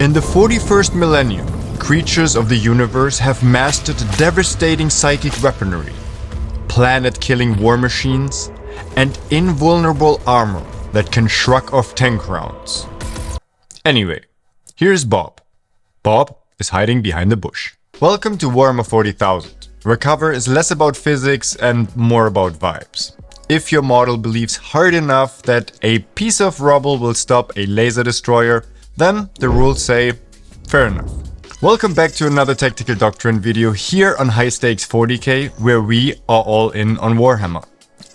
In the 41st millennium, creatures of the universe have mastered devastating psychic weaponry, planet-killing war machines, and invulnerable armor that can shrug off tank rounds. Anyway, here's Bob. Bob is hiding behind the bush. Welcome to Warhammer 40,000, where cover is less about physics and more about vibes. If your model believes hard enough that a piece of rubble will stop a laser destroyer, then the rules say, fair enough. Welcome back to another Tactical Doctrine video here on High Stakes 40K, where we are all in on Warhammer.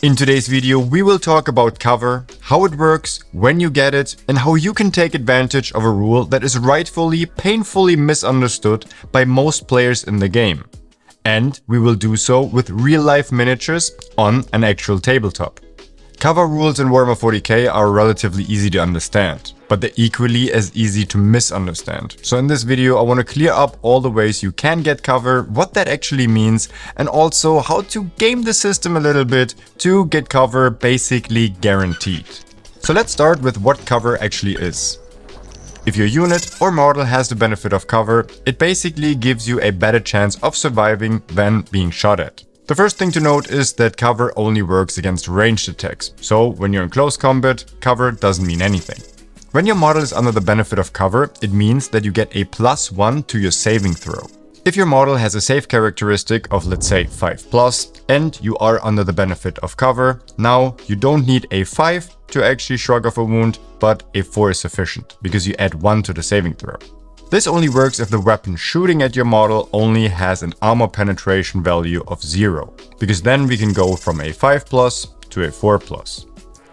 In today's video, we will talk about cover, how it works, when you get it, and how you can take advantage of a rule that is rightfully, painfully misunderstood by most players in the game. And we will do so with real-life miniatures on an actual tabletop. Cover rules in Warhammer 40k are relatively easy to understand, but they're equally as easy to misunderstand. So in this video I want to clear up all the ways you can get cover, what that actually means, and also how to game the system a little bit to get cover basically guaranteed. So let's start with what cover actually is. If your unit or model has the benefit of cover, it basically gives you a better chance of surviving than being shot at. The first thing to note is that cover only works against ranged attacks, so when you're in close combat, cover doesn't mean anything. When your model is under the benefit of cover, it means that you get a +1 to your saving throw. If your model has a save characteristic of, let's say, 5+, and you are under the benefit of cover, now you don't need a 5 to actually shrug off a wound, but a 4 is sufficient, because you add 1 to the saving throw. This only works if the weapon shooting at your model only has an armor penetration value of 0, because then we can go from a 5+ to a 4+.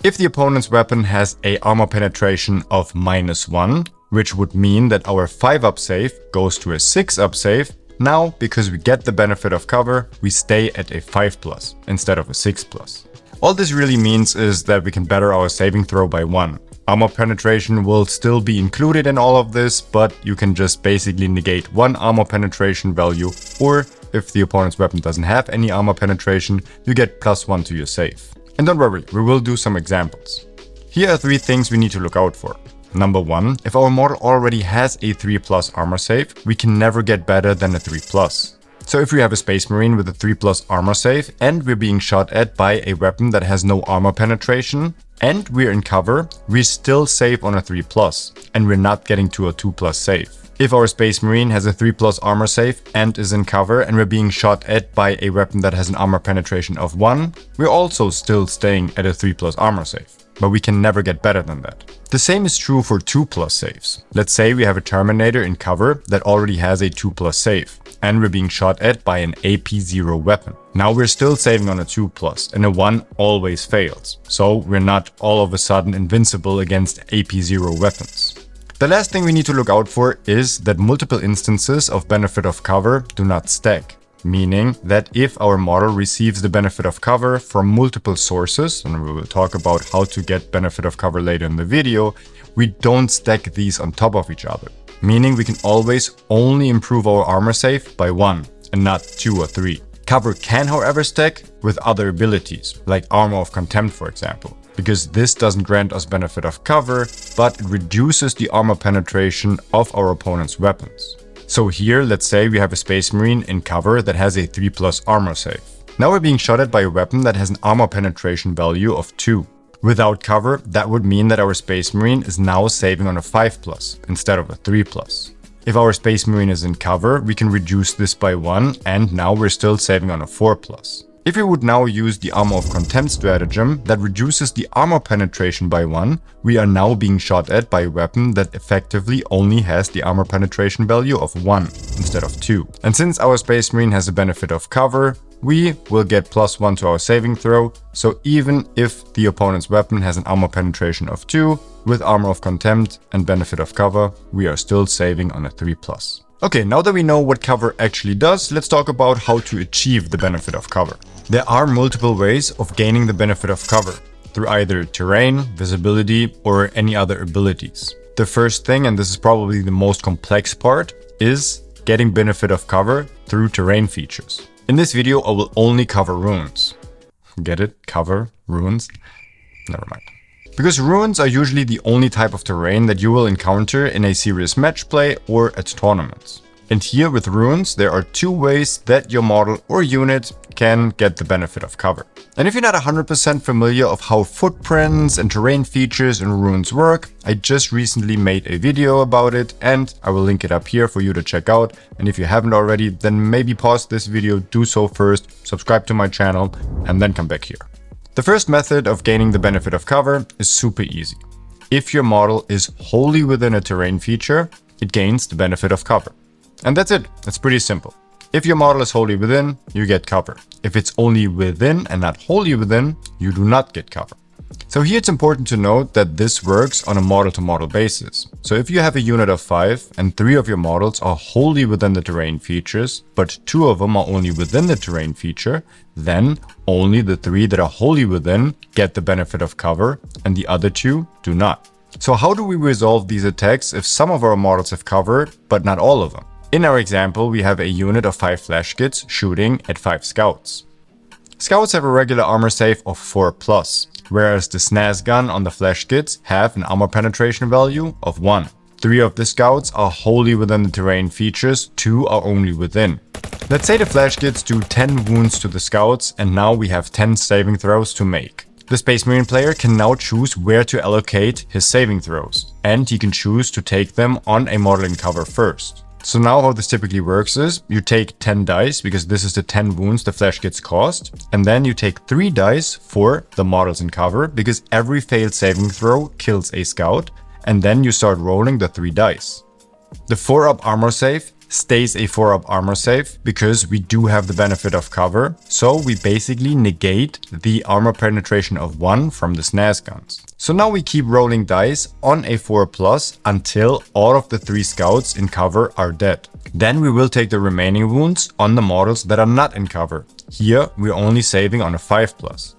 If the opponent's weapon has a armor penetration of -1, which would mean that our 5-up save goes to a 6-up save, now, because we get the benefit of cover, we stay at a 5+ instead of a 6+. All this really means is that we can better our saving throw by 1. Armor penetration will still be included in all of this, but you can just basically negate 1 armor penetration value, or if the opponent's weapon doesn't have any armor penetration, you get +1 to your save. And don't worry, we will do some examples. Here are 3 things we need to look out for. Number 1, if our model already has a 3+ armor save, we can never get better than a 3+. So if we have a Space Marine with a 3+ armor save and we're being shot at by a weapon that has no armor penetration and we're in cover, we still save on a 3+, and we're not getting to a 2+ save. If our Space Marine has a 3+ armor save and is in cover and we're being shot at by a weapon that has an armor penetration of 1, we're also still staying at a 3+ armor save. But we can never get better than that. The same is true for 2+ saves. Let's say we have a Terminator in cover that already has a 2+ save, and we're being shot at by an AP0 weapon. Now we're still saving on a 2+, and a 1 always fails, so we're not all of a sudden invincible against AP0 weapons. The last thing we need to look out for is that multiple instances of benefit of cover do not stack. Meaning that if our model receives the benefit of cover from multiple sources, and we will talk about how to get benefit of cover later in the video, we don't stack these on top of each other. Meaning we can always only improve our armor save by 1 and not 2 or 3. Cover can, however, stack with other abilities, like Armor of Contempt, for example, because this doesn't grant us benefit of cover, but it reduces the armor penetration of our opponent's weapons. So here, let's say we have a Space Marine in cover that has a 3+ armor save. Now we're being shot at by a weapon that has an armor penetration value of 2. Without cover, that would mean that our Space Marine is now saving on a 5+ instead of a 3+. If our Space Marine is in cover, we can reduce this by 1, and now we're still saving on a 4+. If we would now use the Armor of Contempt stratagem that reduces the armor penetration by 1, we are now being shot at by a weapon that effectively only has the armor penetration value of 1 instead of 2. And since our Space Marine has the benefit of cover, we will get +1 to our saving throw, so even if the opponent's weapon has an armor penetration of 2, with Armor of Contempt and benefit of cover, we are still saving on a 3+. Okay, now that we know what cover actually does, let's talk about how to achieve the benefit of cover. There are multiple ways of gaining the benefit of cover, through either terrain, visibility, or any other abilities. The first thing, and this is probably the most complex part, is getting benefit of cover through terrain features. In this video, I will only cover runes. Get it? Cover? Runes? Never mind. because ruins are usually the only type of terrain that you will encounter in a serious match play or at tournaments. And here with ruins, there are two ways that your model or unit can get the benefit of cover. And if you're not 100% familiar of how footprints and terrain features in ruins work, I just recently made a video about it and I will link it up here for you to check out. And if you haven't already, then maybe pause this video, do so first, subscribe to my channel, and then come back here. The first method of gaining the benefit of cover is super easy. If your model is wholly within a terrain feature, it gains the benefit of cover. And that's it. It's pretty simple. If your model is wholly within, you get cover. If it's only within and not wholly within, you do not get cover. So here it's important to note that this works on a model-to-model basis. So if you have a unit of 5 and 3 of your models are wholly within the terrain features, but 2 of them are only within the terrain feature, then only the 3 that are wholly within get the benefit of cover and the other 2 do not. So how do we resolve these attacks if some of our models have cover, but not all of them? In our example, we have a unit of 5 flash kits shooting at 5 scouts. Scouts have a regular armor save of 4+, whereas the SNAS gun on the flash kits have an armor penetration value of 1. 3 of the scouts are wholly within the terrain features, 2 are only within. Let's say the flash kits do 10 wounds to the scouts and now we have 10 saving throws to make. The Space Marine player can now choose where to allocate his saving throws, and he can choose to take them on a model in cover first. So now how this typically works is you take 10 dice because this is the 10 wounds the flash kits caused, and then you take 3 dice for the models in cover because every failed saving throw kills a scout, and then you start rolling the 3 dice. The 4-up armor save stays a 4-up armor save because we do have the benefit of cover, so we basically negate the armor penetration of 1 from the SNAS guns. So now we keep rolling dice on a 4+ until all of the 3 scouts in cover are dead. Then we will take the remaining wounds on the models that are not in cover. Here we're only saving on a 5+.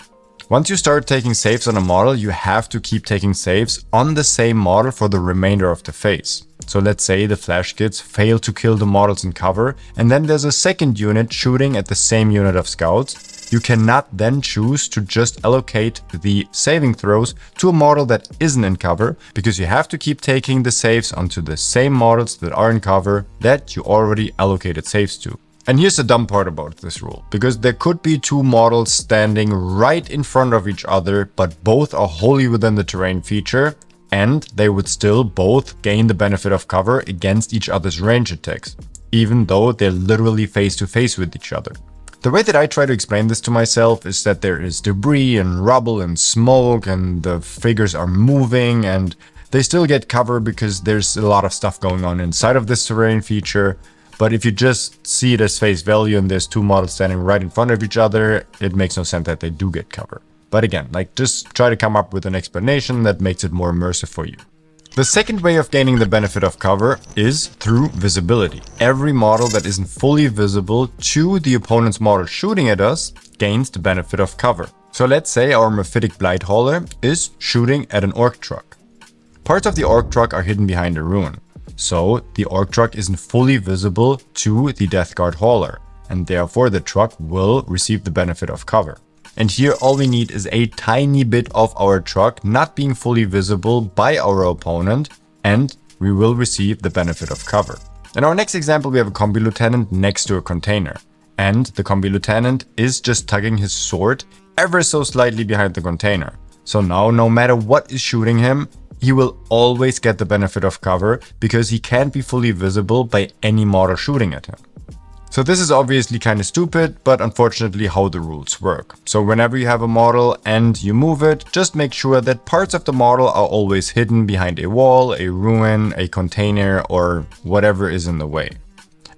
Once you start taking saves on a model, you have to keep taking saves on the same model for the remainder of the phase. So let's say the flash kits fail to kill the models in cover, and then there's a second unit shooting at the same unit of scouts. You cannot then choose to just allocate the saving throws to a model that isn't in cover, because you have to keep taking the saves onto the same models that are in cover that you already allocated saves to. And here's the dumb part about this rule, because there could be 2 models standing right in front of each other, but both are wholly within the terrain feature, and they would still both gain the benefit of cover against each other's range attacks, even though they're literally face to face with each other. The way that I try to explain this to myself is that there is debris and rubble and smoke and the figures are moving and they still get cover because there's a lot of stuff going on inside of this terrain feature. But if you just see it as face value and there's 2 models standing right in front of each other, it makes no sense that they do get cover. But again, just try to come up with an explanation that makes it more immersive for you. The second way of gaining the benefit of cover is through visibility. Every model that isn't fully visible to the opponent's model shooting at us gains the benefit of cover. So let's say our Mephitic Blight Hauler is shooting at an orc truck. Parts of the orc truck are hidden behind a ruin. So the orc truck isn't fully visible to the Death Guard Hauler, and therefore the truck will receive the benefit of cover. And here all we need is a tiny bit of our truck not being fully visible by our opponent, and we will receive the benefit of cover. In our next example, we have a Combi Lieutenant next to a container, and the Combi Lieutenant is just tugging his sword ever so slightly behind the container. So now no matter what is shooting him, he will always get the benefit of cover because he can't be fully visible by any model shooting at him. So this is obviously kind of stupid, but unfortunately how the rules work. So whenever you have a model and you move it, just make sure that parts of the model are always hidden behind a wall, a ruin, a container, or whatever is in the way.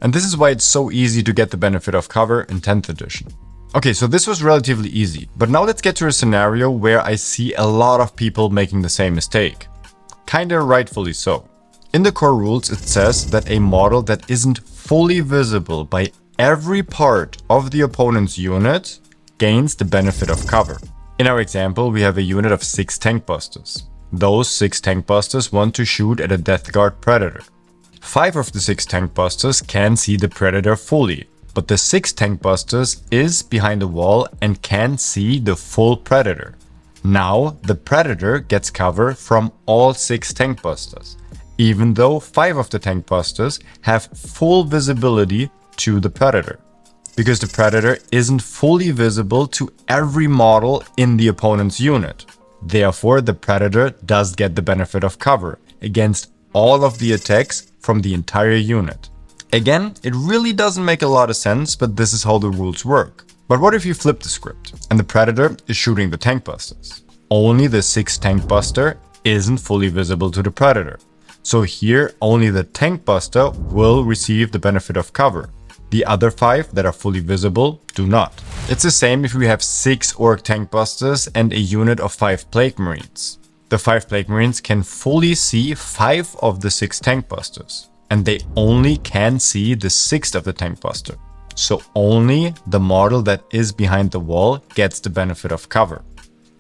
And this is why it's so easy to get the benefit of cover in 10th edition. Okay, so this was relatively easy, but now let's get to a scenario where I see a lot of people making the same mistake. Kinda rightfully so. In the core rules, it says that a model that isn't fully visible by every part of the opponent's unit gains the benefit of cover. In our example, we have a unit of 6 tank busters. Those 6 tank busters want to shoot at a Death Guard Predator. 5 of the 6 tank busters can see the Predator fully, but the 6 tank busters is behind a wall and can see the full Predator. Now the Predator gets cover from all 6 tank busters, even though 5 of the tank busters have full visibility to the Predator, because the Predator isn't fully visible to every model in the opponent's unit. Therefore, the Predator does get the benefit of cover against all of the attacks from the entire unit. Again, it really doesn't make a lot of sense, but this is how the rules work. But what if you flip the script and the Predator is shooting the tank busters? Only the 6th tank buster isn't fully visible to the Predator. So here, only the tank buster will receive the benefit of cover. The other 5 that are fully visible do not. It's the same if we have 6 orc tank busters and a unit of 5 plague marines. The 5 plague marines can fully see 5 of the 6 tank busters, and they only can see the 6th of the tank buster. So only the model that is behind the wall gets the benefit of cover.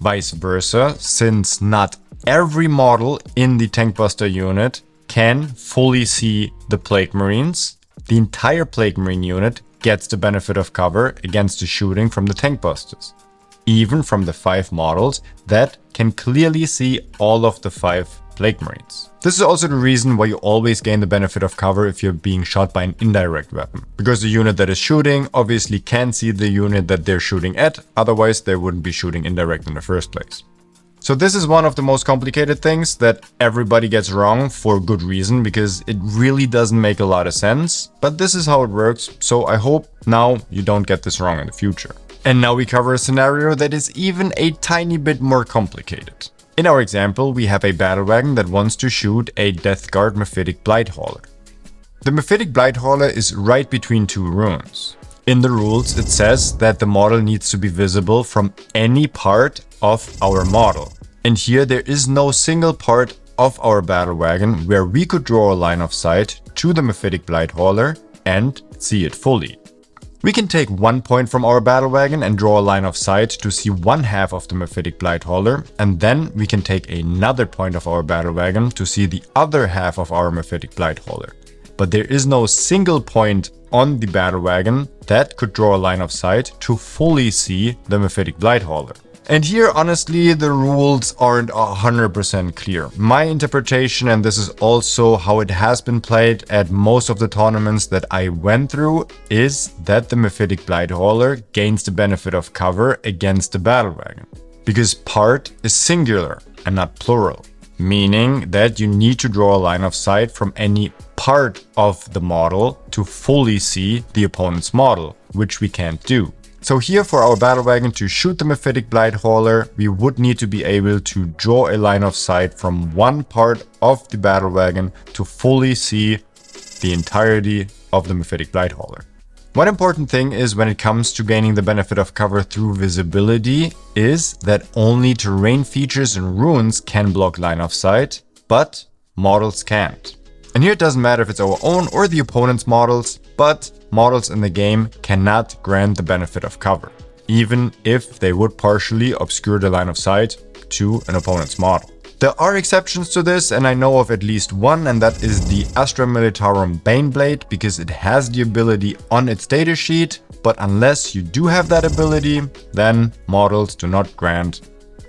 Vice versa, since not every model in the tank buster unit can fully see the plague marines, the entire plague marine unit gets the benefit of cover against the shooting from the tank busters, even from the 5 models that can clearly see all of the 5 plague marines. This is also the reason why you always gain the benefit of cover if you're being shot by an indirect weapon, because the unit that is shooting obviously can see the unit that they're shooting at, otherwise they wouldn't be shooting indirect in the first place. So this is one of the most complicated things that everybody gets wrong for good reason, because it really doesn't make a lot of sense, but this is how it works, so I hope now you don't get this wrong in the future. And now we cover a scenario that is even a tiny bit more complicated. In our example, we have a battle wagon that wants to shoot a Death Guard Mephitic Blight Hauler. The Mephitic Blight Hauler is right between 2 runes. In the rules, it says that the model needs to be visible from any part of our model. And here there is no single part of our battle wagon where we could draw a line of sight to the Mephitic Blight Hauler and see it fully. We can take 1 point from our battle wagon and draw a line of sight to see 1/2 of the Mephitic Blight Hauler, and then we can take another point of our battle wagon to see the other half of our Mephitic Blight Hauler. But there is no single point on the battle wagon that could draw a line of sight to fully see the Mephitic Blight Hauler. And here, honestly, the rules aren't 100% clear. My interpretation, and this is also how it has been played at most of the tournaments that I went through, is that the Mephitic Blight Hauler gains the benefit of cover against the battle wagon. Because part is singular and not plural, meaning that you need to draw a line of sight from any part of the model to fully see the opponent's model, which we can't do. So here, for our battle wagon to shoot the Mephitic Blight Hauler, we would need to be able to draw a line of sight from one part of the battle wagon to fully see the entirety of the Mephitic Blight Hauler. One important thing is, when it comes to gaining the benefit of cover through visibility, is that only terrain features and runes can block line of sight, but models can't. And here it doesn't matter if it's our own or the opponent's models, but models in the game cannot grant the benefit of cover, even if they would partially obscure the line of sight to an opponent's model. There are exceptions to this, and I know of at least one, and that is the Astra Militarum Baneblade, because it has the ability on its datasheet, but unless you do have that ability, then models do not grant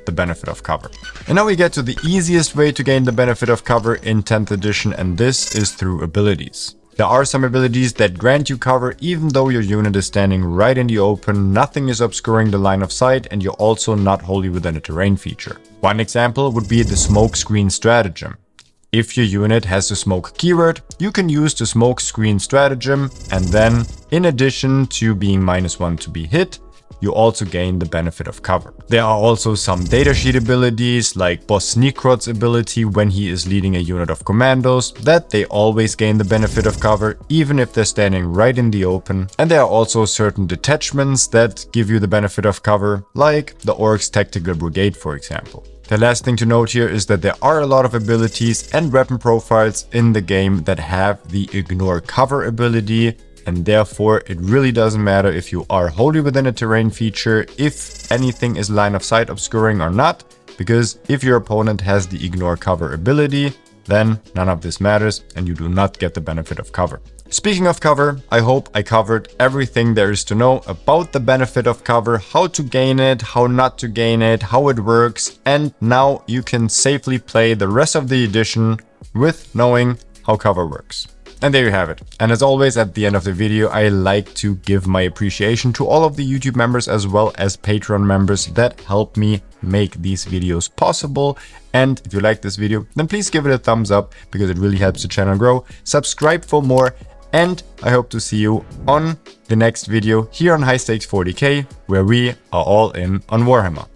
the benefit of cover. And now we get to the easiest way to gain the benefit of cover in 10th edition, and this is through abilities. There are some abilities that grant you cover even though your unit is standing right in the open, nothing is obscuring the line of sight, and you're also not wholly within a terrain feature. One example would be the smoke screen stratagem. If your unit has the smoke keyword, you can use the smoke screen stratagem, and then, in addition to being -1 to be hit, you also gain the benefit of cover. There are also some datasheet abilities, like Boss Sneakrod's ability when he is leading a unit of commandos, that they always gain the benefit of cover even if they're standing right in the open. And there are also certain detachments that give you the benefit of cover, like the Orcs Tactical Brigade, for example. The last thing to note here is that there are a lot of abilities and weapon profiles in the game that have the Ignore Cover ability, and therefore it really doesn't matter if you are wholly within a terrain feature, if anything is line of sight obscuring or not, because if your opponent has the Ignore Cover ability, then none of this matters and you do not get the benefit of cover. Speaking of cover, I hope I covered everything there is to know about the benefit of cover, how to gain it, how not to gain it, how it works, and now you can safely play the rest of the edition with knowing how cover works. And there you have it. And as always, at the end of the video, I like to give my appreciation to all of the YouTube members as well as Patreon members that help me make these videos possible. And if you like this video, then please give it a thumbs up because it really helps the channel grow. Subscribe for more. And I hope to see you on the next video here on High Stakes 40K, where we are all in on Warhammer.